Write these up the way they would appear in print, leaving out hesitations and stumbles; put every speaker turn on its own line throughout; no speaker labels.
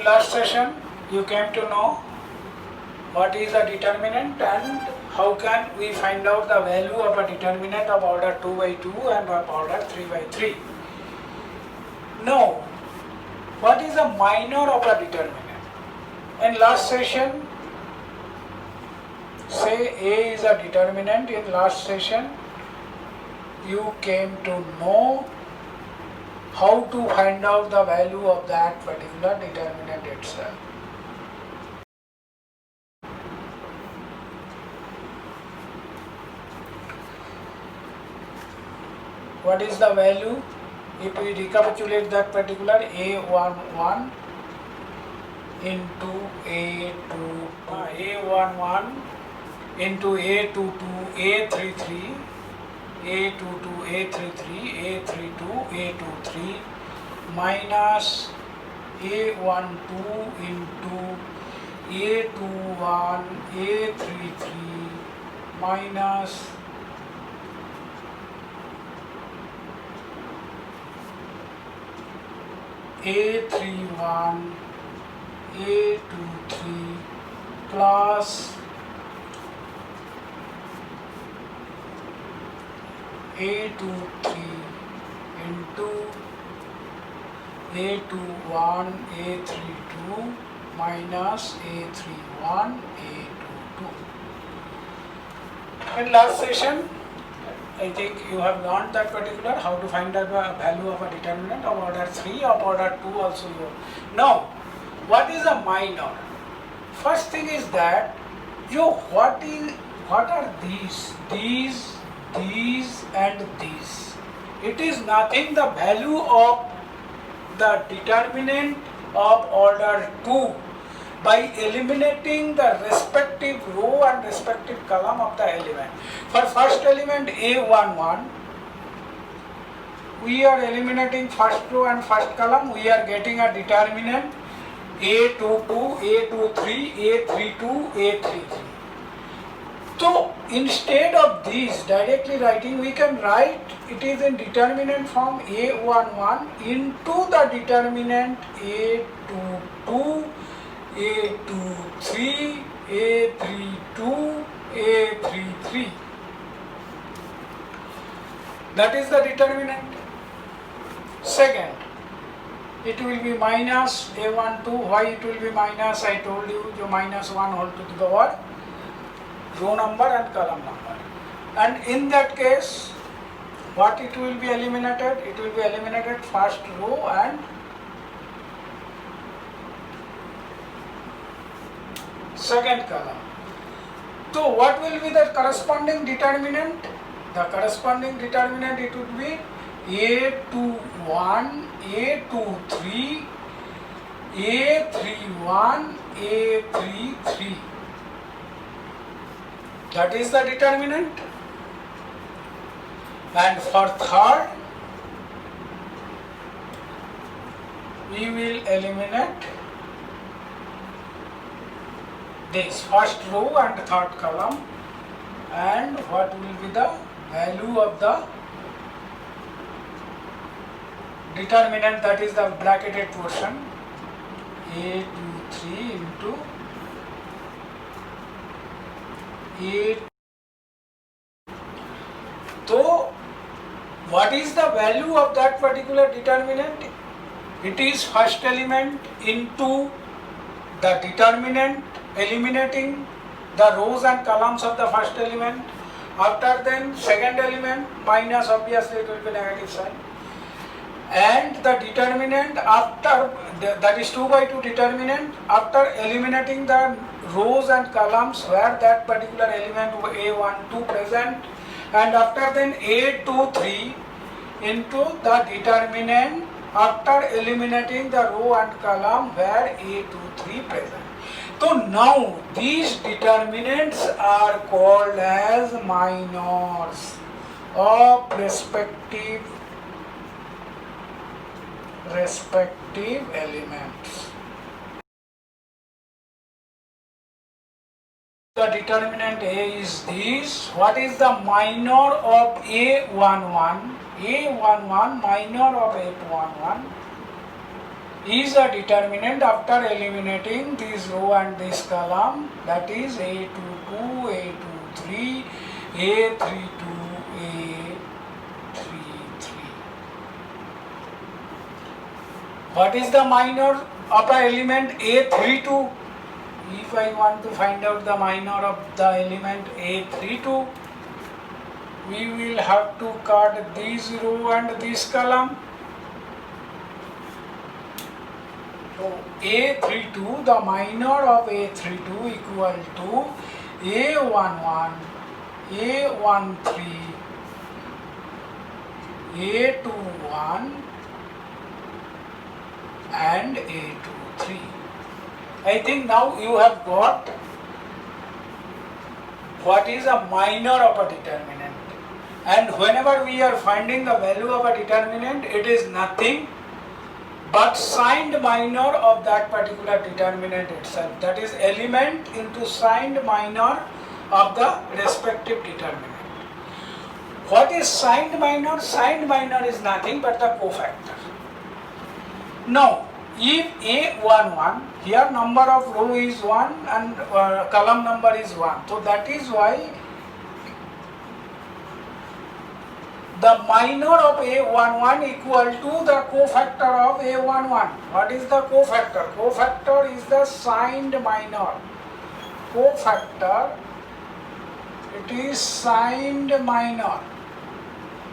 in last session you came to know what is a determinant and how can we find out the value of a determinant of order 2 by 2 and of order 3 by 3. Now, what is a minor of a determinant? In last session, say A is a determinant. In last session, you came to know how to find out the value of that particular determinant itself. What is the value? If we recapitulate that particular A11 into A22, A11 into A22, A33, A22, A33, A32, A23 minus A12 into A21, A33 minus A31, A23 plus A23 into A21, A32 minus A31, A22. In last session, I think you have learned that particular how to find the value of a determinant of order 3 of order 2 also. Now, what is a minor? First thing is that what are these and these. It is nothing the value of the determinant of order 2 by eliminating the respective row and respective column of the element. For first element A11, we are eliminating first row and first column, we are getting a determinant A22, A23, A32, A33. So instead of these directly writing, we can write it is in determinant form A11 into the determinant A22, A23, A32, A33. That is the determinant. Second, it will be minus A12. Why it will be minus? I told you, the minus 1 whole to the power row number and column number. And in that case, what it will be eliminated? It will be eliminated first row and second column. So what will be the corresponding determinant? The corresponding determinant, it would be A21, A23, A31, A33. That is the determinant. And for third, we will eliminate this first row and third column, and what will be the value of the determinant, that is the bracketed portion, A23 into A. So what is the value of that particular determinant? It is first element into the determinant, eliminating the rows and columns of the first element. After then second element, minus, obviously it will be negative sign. And the determinant after, that is 2 by 2 determinant, after eliminating the rows and columns where that particular element A12 present, and after then A23 into the determinant after eliminating the row and column where A23 present. So now these determinants are called as minors of respective elements. The determinant A is this. What is the minor of A11? A11 minor of A11 is a determinant after eliminating this row and this column, that is A22, A23, A32, A33. What is the minor of the element A32? If I want to find out the minor of the element A32, we will have to cut this row and this column. So A32, the minor of A32 equal to A11, A13, A21 and A23. I think now you have got what is a minor of a determinant, and whenever we are finding the value of a determinant, it is nothing but signed minor of that particular determinant itself, that is element into signed minor of the respective determinant. What is signed minor? Signed minor is nothing but the cofactor. Now, if A11, here number of row is 1 and column number is 1. So that is why the minor of A11 equal to the cofactor of A11. What is the cofactor? Cofactor is the signed minor. Cofactor, it is signed minor.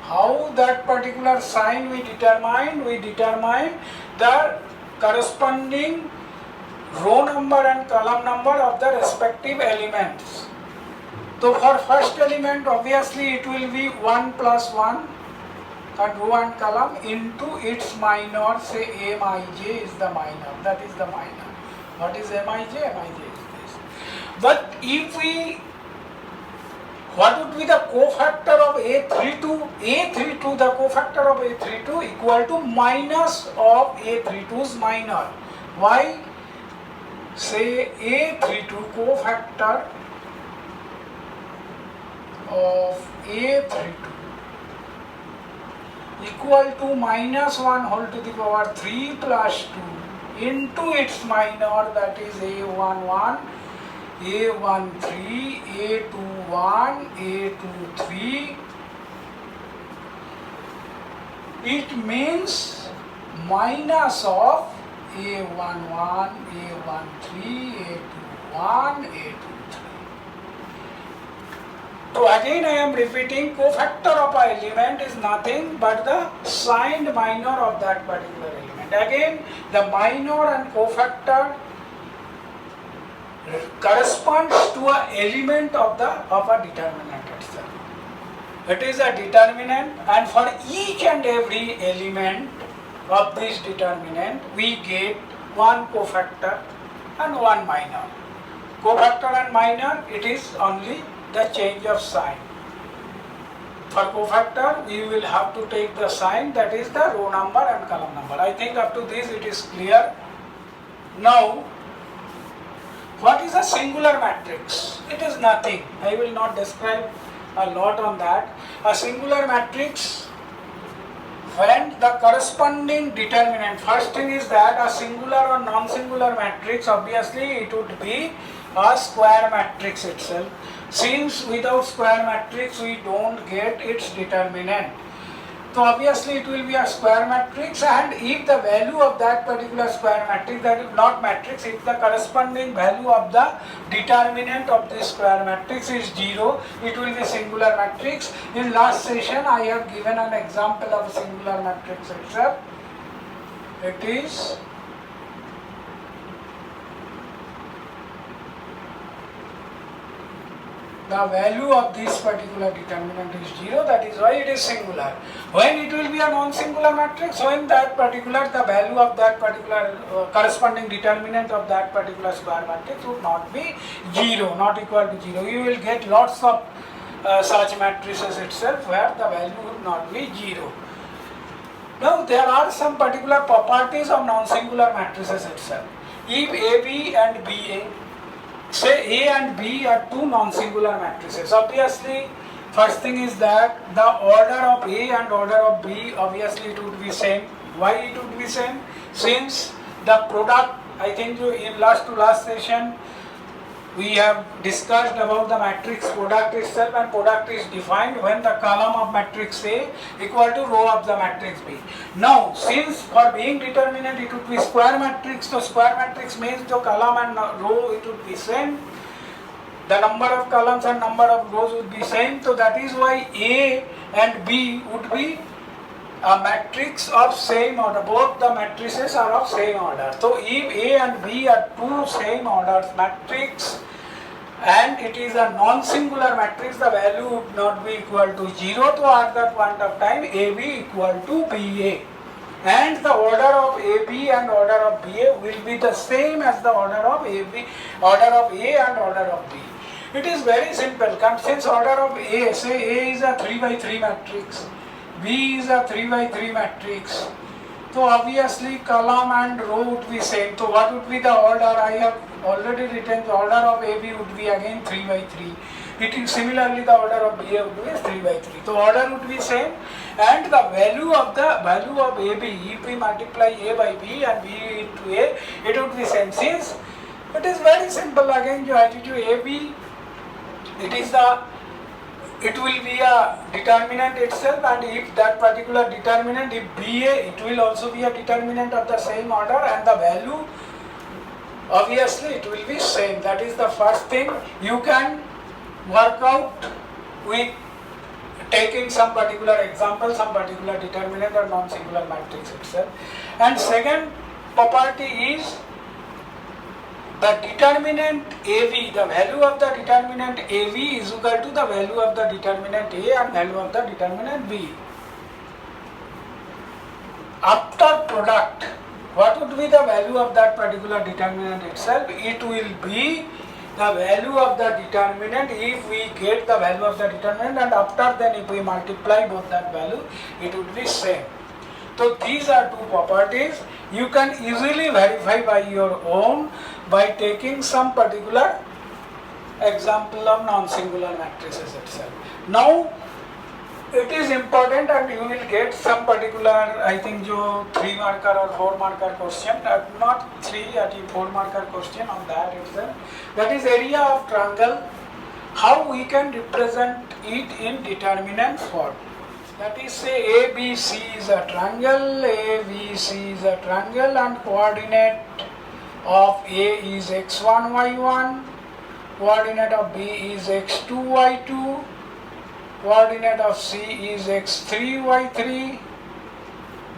How that particular sign we determine? We determine the corresponding row number and column number of the respective elements. So for first element, obviously it will be 1 plus 1 and row and column into its minor, say Mij is the minor, that is the minor. What is Mij? Mij is this. But if we, what would be the cofactor of A32? A32, the cofactor of A32 equal to minus of A32's minor. Why? Say A32 cofactor of A32 equal to minus 1 whole to the power 3 plus 2 into its minor, that is A11, A13, A21, A23. It means minus of A11, A13, A21, A23. So again I am repeating, cofactor of a element is nothing but the signed minor of that particular element. Again, the minor and cofactor corresponds to an element of a determinant itself. It is a determinant, and for each and every element of this determinant we get one cofactor and one minor. Cofactor and minor, it is only the change of sign. For cofactor, we will have to take the sign, that is the row number and column number. I think up to this it is clear. Now, what is a singular matrix? It is nothing. I will not describe a lot on that. A singular matrix, when the corresponding determinant, first thing is that a singular or non-singular matrix, obviously it would be a square matrix itself. Since without square matrix we don't get its determinant. So obviously it will be a square matrix, and if the value of that particular square matrix, that is not matrix, if the corresponding value of the determinant of this square matrix is 0, it will be singular matrix. In last session I have given an example of a singular matrix itself. It is the value of this particular determinant is 0, that is why it is singular. When it will be a non-singular matrix, when that particular, the value of that particular corresponding determinant of that particular square matrix would not be 0, not equal to 0. You will get lots of such matrices itself where the value would not be 0. Now there are some particular properties of non-singular matrices itself. If AB and BA, say A and B are two non-singular matrices, obviously first thing is that the order of A and order of B, obviously it would be same. Why it would be same? Since the product. I think in last to last session we have discussed about the matrix product itself, and product is defined when the column of matrix A equal to row of the matrix B. Now since for being determinant it would be square matrix, so square matrix means the column and row it would be same, the number of columns and number of rows would be same, so that is why A and B would be a matrix of same order. Both the matrices are of same order. So if A and B are two same orders matrix and it is a non-singular matrix, the value would not be equal to 0. So at that point of time AB equal to BA, and the order of AB and order of BA will be the same as the order of AB, order of A and order of B. It is very simple. Since order of A, say A is a 3 by 3 matrix, B is a 3 by 3 matrix, so obviously column and row would be same. So what would be the order? I have already written the order of AB would be again 3 by 3. It is similarly the order of BA would be 3 by 3. So order would be same, and the value of AB, if we multiply A by B and B into A, it would be same. Since it is very simple, again you have to do AB, it will be a determinant itself, and if that particular determinant, if BA, it will also be a determinant of the same order, and the value obviously it will be same. That is the first thing you can work out with taking some particular example, some particular determinant or non-singular matrix itself. And second property is the determinant AV, the value of the determinant AV is equal to the value of the determinant A and value of the determinant B. After product, what would be the value of that particular determinant itself? It will be the value of the determinant if we get the value of the determinant, and after then if we multiply both that value, it would be same. So these are two properties you can easily verify by your own by taking some particular example of non-singular matrices itself. Now it is important, and you will get some particular, I think, 3 marker or 4 marker question, not 3, 4 marker question on that itself. That is area of triangle, how we can represent it in determinant form. That is, say ABC is a triangle, ABC is a triangle, and coordinate of A is x1, y1, coordinate of B is x2, y2, coordinate of C is x3, y3,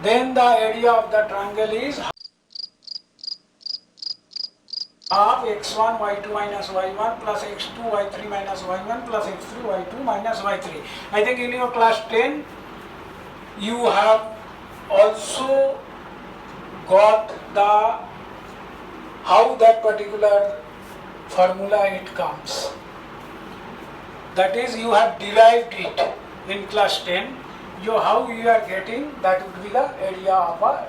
then the area of the triangle is half x1, y2 minus y1 plus x2, y3 minus y1 plus x3, y2 minus y3. I think in your class 10 you have also got the how that particular formula it comes. That is, you have derived it in class 10. How you are getting, that would be the area of a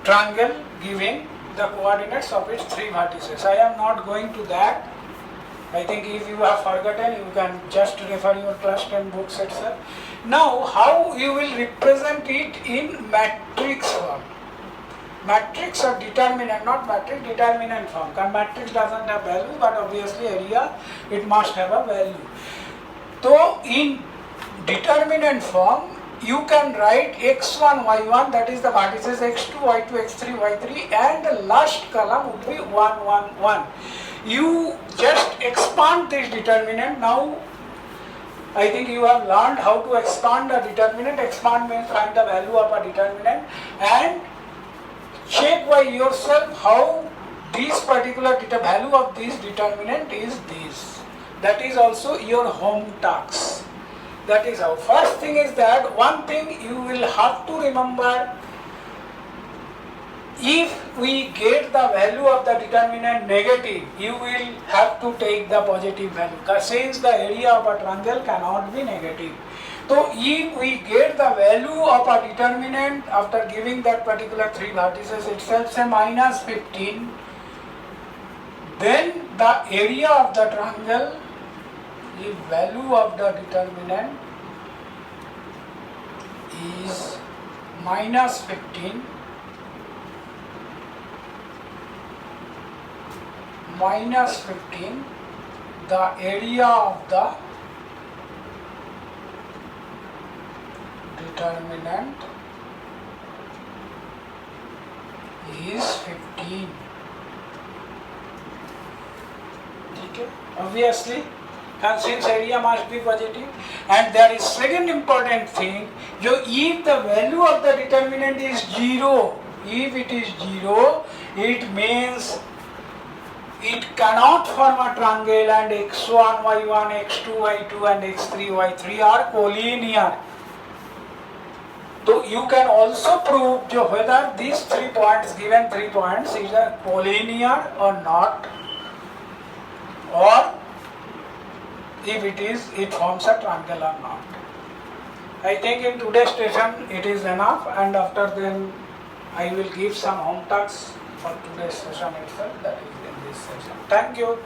triangle giving the coordinates of its 3 vertices. I am not going to that. I think if you have forgotten, you can just refer your class 10 books itself. Now, how you will represent it in matrix form? Matrix or determinant, not matrix, determinant form. Because matrix doesn't have value, but obviously area, it must have a value. So, in determinant form, you can write x1, y1, that is the vertices x2, y2, x3, y3, and the last column would be 1, 1, 1. You just expand this determinant. Now, I think you have learned how to expand a determinant. Expand means find the value of a determinant and check by yourself how this particular value of this determinant is this. That is also your home task. That is how. First thing is that one thing you will have to remember, if we get the value of the determinant negative, you will have to take the positive value, since the area of a triangle cannot be negative. So if we get the value of a determinant after giving that particular 3 vertices itself, say minus 15, then the area of the triangle, the value of the determinant is minus 15, minus 15, the area of the determinant is 15. Okay, obviously, and since area must be positive, and there is second important thing, if the value of the determinant is 0, if it is 0, it means it cannot form a triangle and x1, y1, x2, y2 and x3, y3 are collinear. So you can also prove whether these 3 points, given 3 points, is a collinear or not, or if it is, it forms a triangle or not. I think in today's session it is enough, and after then I will give some home tasks for today's session itself, that is in this session. Thank you.